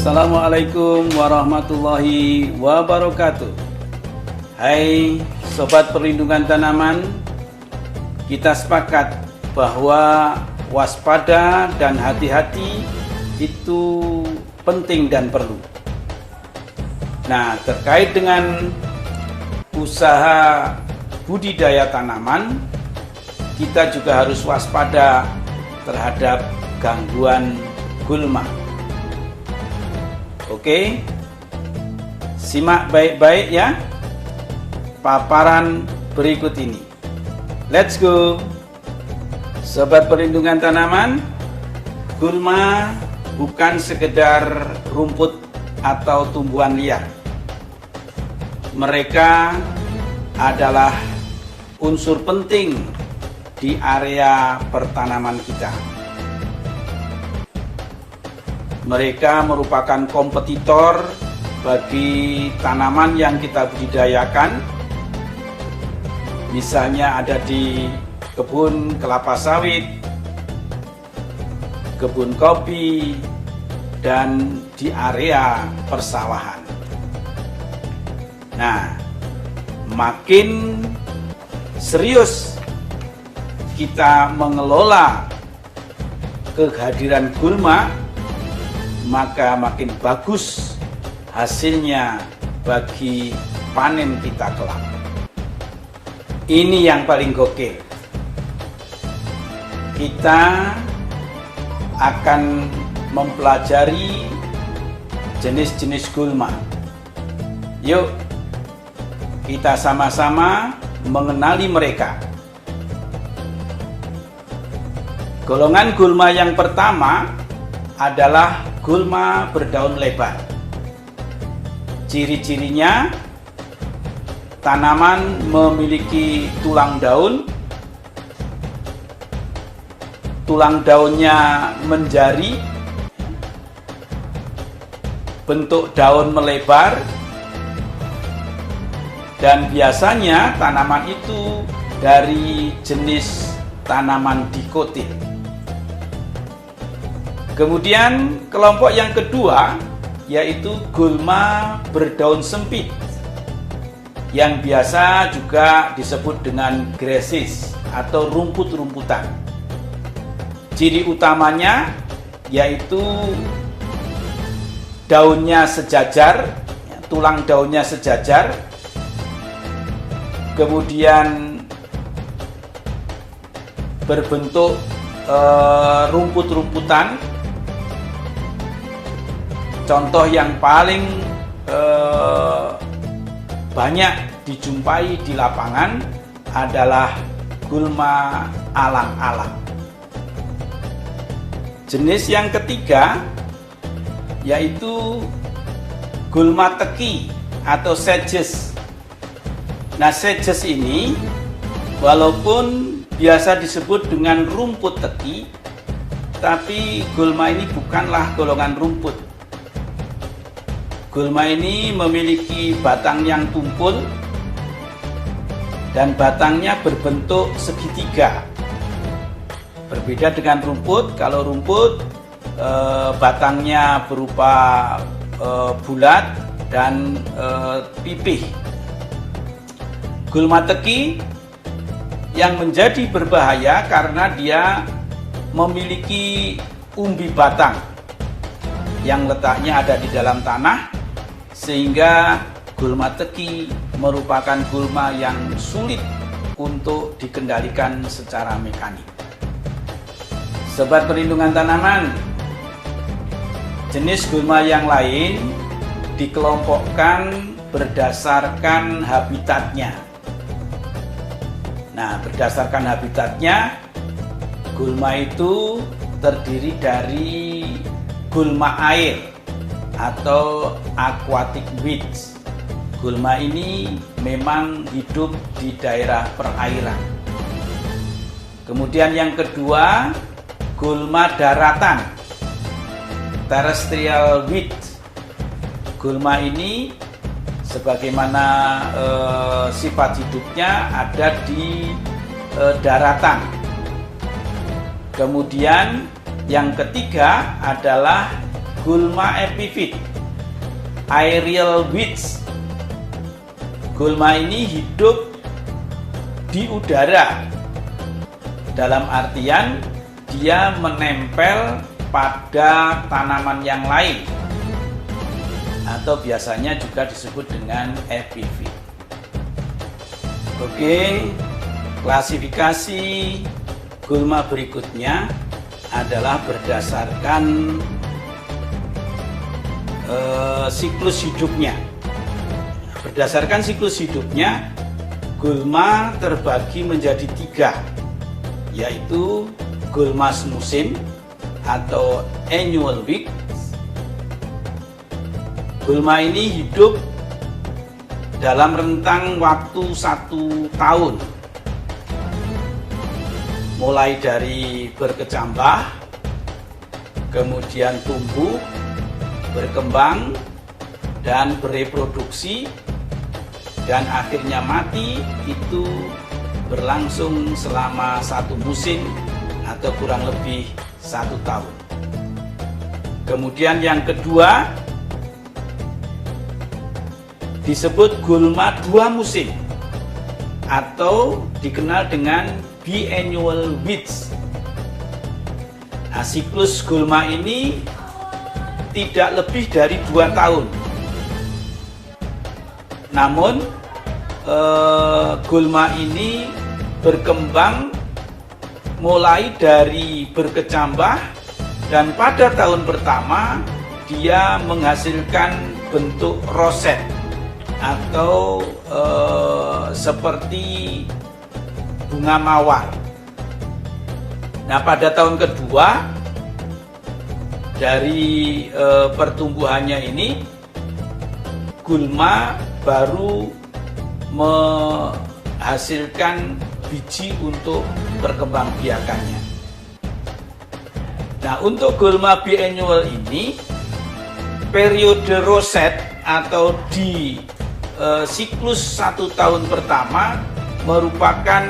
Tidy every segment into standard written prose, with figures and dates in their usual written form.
Assalamualaikum warahmatullahi wabarakatuh. Hai Sobat Perlindungan Tanaman, kita sepakat bahwa waspada dan hati-hati itu penting dan perlu. Nah, terkait dengan usaha budidaya tanaman, kita juga harus waspada terhadap gangguan gulma. Oke, simak baik-baik ya paparan berikut ini. Let's go. Sobat Perlindungan Tanaman, gulma bukan sekedar rumput atau tumbuhan liar. Mereka adalah unsur penting di area pertanaman kita. Mereka merupakan kompetitor bagi tanaman yang kita budidayakan. Misalnya ada di kebun kelapa sawit, kebun kopi, dan di area persawahan. Nah, makin serius kita mengelola kehadiran gulma, maka makin bagus hasilnya bagi panen kita kelak. Ini yang paling gokil. Kita akan mempelajari jenis-jenis gulma. Yuk, kita sama-sama mengenali mereka. Golongan gulma yang pertama adalah gulma berdaun lebar. Ciri-cirinya, tanaman memiliki tulang daun. Tulang daunnya menjari, bentuk daun melebar, dan biasanya tanaman itu dari jenis tanaman dikotil. Kemudian kelompok yang kedua yaitu gulma berdaun sempit, yang biasa juga disebut dengan grasses atau rumput-rumputan. Ciri utamanya yaitu daunnya sejajar, tulang daunnya sejajar, kemudian berbentuk rumput-rumputan. Contoh yang paling banyak dijumpai di lapangan adalah gulma alang-alang. Jenis yang ketiga yaitu gulma teki atau sedges. Nah, sedges ini walaupun biasa disebut dengan rumput teki, tapi gulma ini bukanlah golongan rumput. Gulma ini memiliki batang yang tumpul dan batangnya berbentuk segitiga. Berbeda dengan rumput. Kalau rumput batangnya berupa bulat dan pipih. Gulma teki yang menjadi berbahaya karena dia memiliki umbi batang yang letaknya ada di dalam tanah, sehingga gulma teki merupakan gulma yang sulit untuk dikendalikan secara mekanik. Sobat Perlindungan Tanaman, jenis gulma yang lain dikelompokkan berdasarkan habitatnya. Nah, berdasarkan habitatnya, gulma itu terdiri dari gulma air atau aquatic weeds. Gulma ini memang hidup di daerah perairan. Kemudian yang kedua, gulma daratan, terrestrial weeds. Gulma ini sebagaimana sifat hidupnya ada di daratan. Kemudian yang ketiga adalah gulma epifit, aerial weeds. Gulma ini hidup di udara, dalam artian dia menempel pada tanaman yang lain, atau biasanya juga disebut dengan epifit. Oke, klasifikasi gulma berikutnya adalah berdasarkan siklus hidupnya. Berdasarkan siklus hidupnya, gulma terbagi menjadi 3, yaitu gulma semusim atau annual weed. Gulma ini hidup dalam rentang waktu 1 tahun, mulai dari berkecambah, kemudian tumbuh, berkembang, dan bereproduksi, dan akhirnya mati. Itu berlangsung selama 1 musim atau kurang lebih 1 tahun. Kemudian yang kedua disebut gulma 2 musim atau dikenal dengan biannual weeds. Nah, siklus gulma ini tidak lebih dari 2 tahun. Namun gulma ini berkembang mulai dari berkecambah, dan pada tahun pertama dia menghasilkan bentuk roset atau seperti bunga mawar. Nah, pada tahun kedua dari pertumbuhannya ini, gulma baru menghasilkan biji untuk perkembangbiakannya. Nah, untuk gulma biannual ini, periode roset atau di siklus 1 tahun pertama merupakan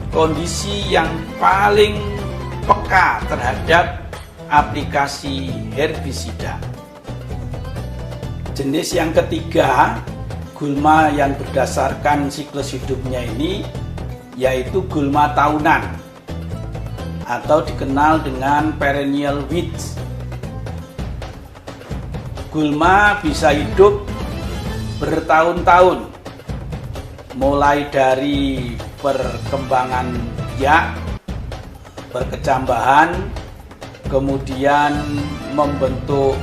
kondisi yang paling peka terhadap aplikasi herbisida. Jenis yang ketiga gulma yang berdasarkan siklus hidupnya ini yaitu gulma tahunan atau dikenal dengan perennial weeds. Gulma bisa hidup bertahun-tahun, mulai dari perkembangan biak, berkecambahan, kemudian membentuk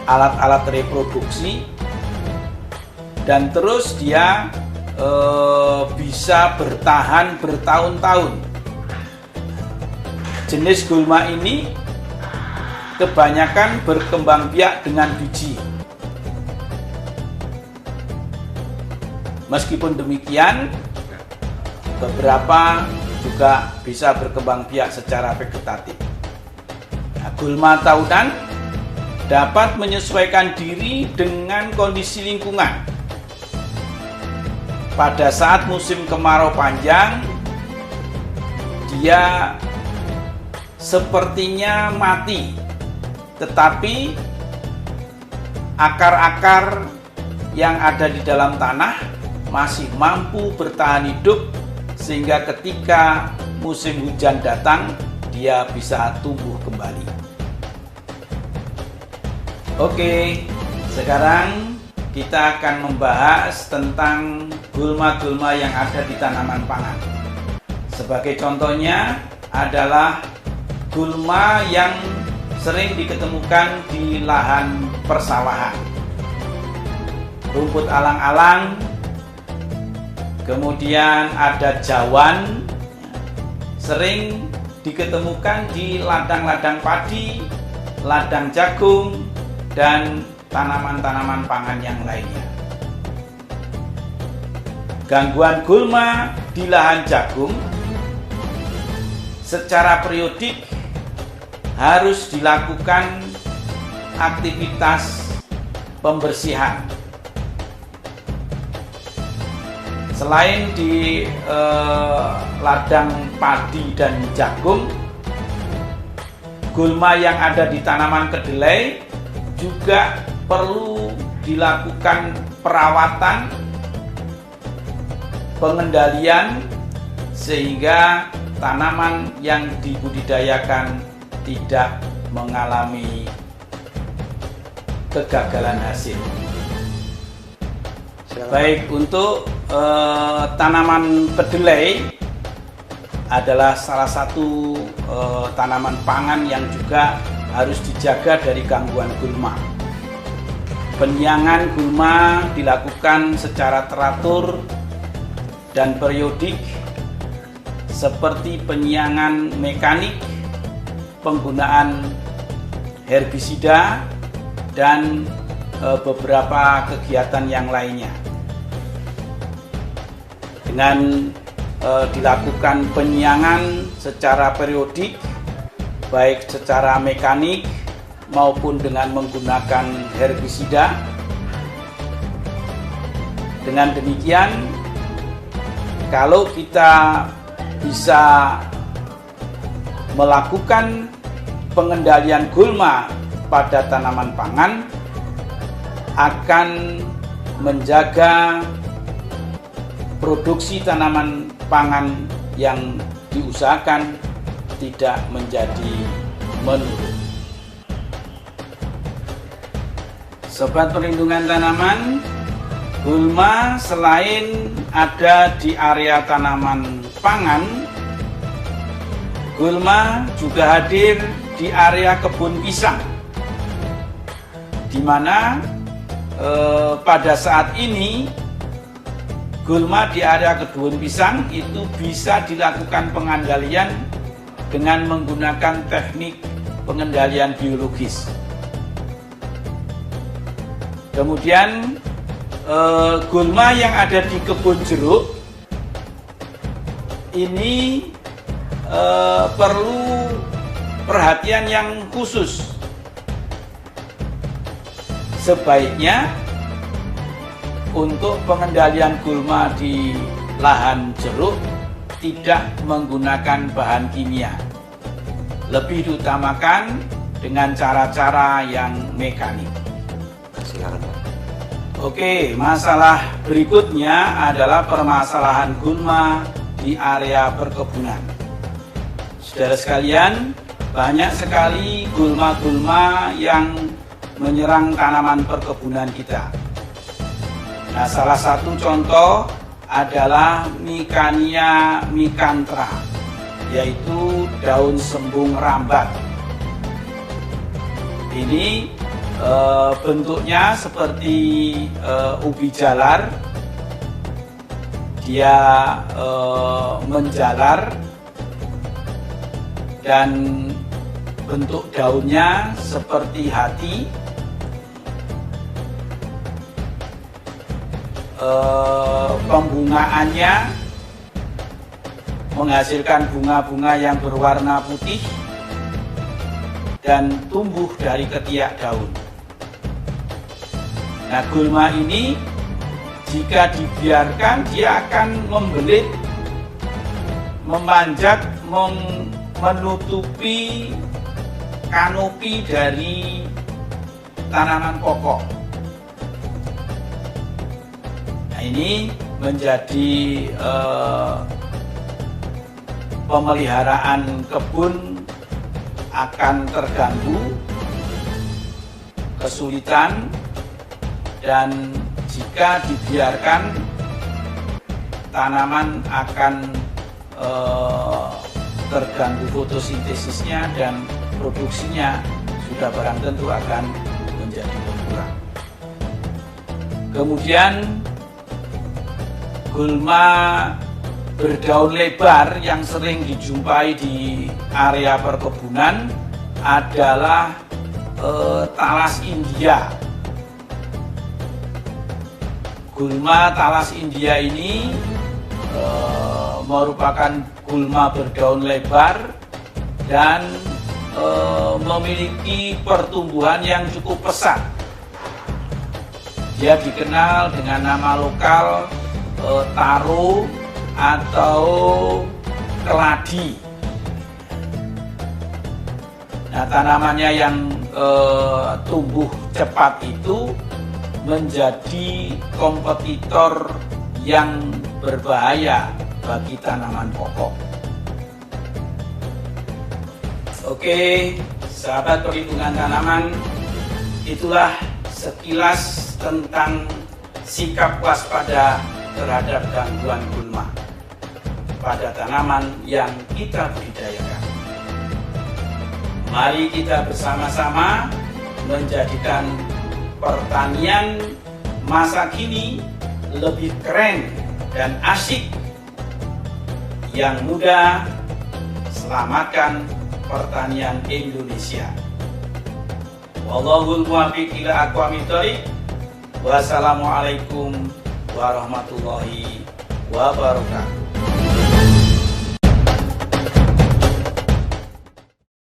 alat-alat reproduksi, dan terus dia bisa bertahan bertahun-tahun. Jenis gulma ini kebanyakan berkembang biak dengan biji. Meskipun demikian, beberapa juga bisa berkembang biak secara vegetatif. Nah, gulma tahunan dapat menyesuaikan diri dengan kondisi lingkungan. Pada saat musim kemarau panjang, dia sepertinya mati, tetapi akar-akar yang ada di dalam tanah masih mampu bertahan hidup, sehingga ketika musim hujan datang, dia bisa tumbuh kembali. Oke, sekarang kita akan membahas tentang gulma-gulma yang ada di tanaman pangan. Sebagai contohnya adalah gulma yang sering diketemukan di lahan persawahan, rumput alang-alang, kemudian ada jawan, sering diketemukan di ladang-ladang padi, ladang jagung, dan tanaman-tanaman pangan yang lainnya. Gangguan gulma di lahan jagung secara periodik harus dilakukan aktivitas pembersihan. Selain di ladang padi dan jagung, gulma yang ada di tanaman kedelai juga perlu dilakukan perawatan, pengendalian, sehingga tanaman yang dibudidayakan tidak mengalami kegagalan hasil. Baik, untuk tanaman kedelai adalah salah satu tanaman pangan yang juga harus dijaga dari gangguan gulma. Penyiangan gulma dilakukan secara teratur dan periodik, seperti penyiangan mekanik, penggunaan herbisida, dan beberapa kegiatan yang lainnya. Dengan dilakukan penyiangan secara periodik, baik secara mekanik maupun dengan menggunakan herbisida. Dengan demikian, kalau kita bisa melakukan pengendalian gulma pada tanaman pangan, akan menjaga produksi tanaman pangan yang diusahakan tidak menjadi menurun. Sobat perlindungan tanaman, gulma selain ada di area tanaman pangan, gulma juga hadir di area kebun pisang, di mana pada saat ini gulma di area kebun pisang itu bisa dilakukan pengendalian dengan menggunakan teknik pengendalian biologis. Kemudian gulma yang ada di kebun jeruk ini perlu perhatian yang khusus. Sebaiknya untuk pengendalian gulma di lahan jeruk tidak menggunakan bahan kimia. Lebih diutamakan dengan cara-cara yang mekanik. Silakan, Pak. Oke, masalah berikutnya adalah permasalahan gulma di area perkebunan. Saudara sekalian, banyak sekali gulma-gulma yang menyerang tanaman perkebunan kita. Nah, salah satu contoh adalah Mikania micanthra, yaitu daun sembung rambat. Ini bentuknya seperti ubi jalar. Dia menjalar dan bentuk daunnya seperti hati. Pembungaannya menghasilkan bunga-bunga yang berwarna putih dan tumbuh dari ketiak daun. Nah, gulma ini jika dibiarkan dia akan membelit, memanjat, menutupi kanopi dari tanaman pokok. Nah, ini menjadi pemeliharaan kebun akan terganggu, kesulitan, dan jika dibiarkan tanaman akan terganggu fotosintesisnya dan produksinya sudah barang tentu akan menjadi berkurang. Kemudian gulma berdaun lebar yang sering dijumpai di area perkebunan adalah talas India. Gulma talas India ini merupakan gulma berdaun lebar dan memiliki pertumbuhan yang cukup pesat. Dia dikenal dengan nama lokal taro atau keladi. Nah, tanamannya yang tumbuh cepat itu menjadi kompetitor yang berbahaya bagi tanaman pokok. Oke, sahabat perlindungan tanaman, itulah sekilas tentang sikap waspada terhadap gangguan gulma pada tanaman yang kita budidayakan. Mari kita bersama-sama menjadikan pertanian masa kini lebih keren dan asyik, yang mudah. Selamatkan pertanian Indonesia. Wallahul muwaffiq ila aqwamit thoriq. Wassalamualaikum warahmatullahi wabarakatuh.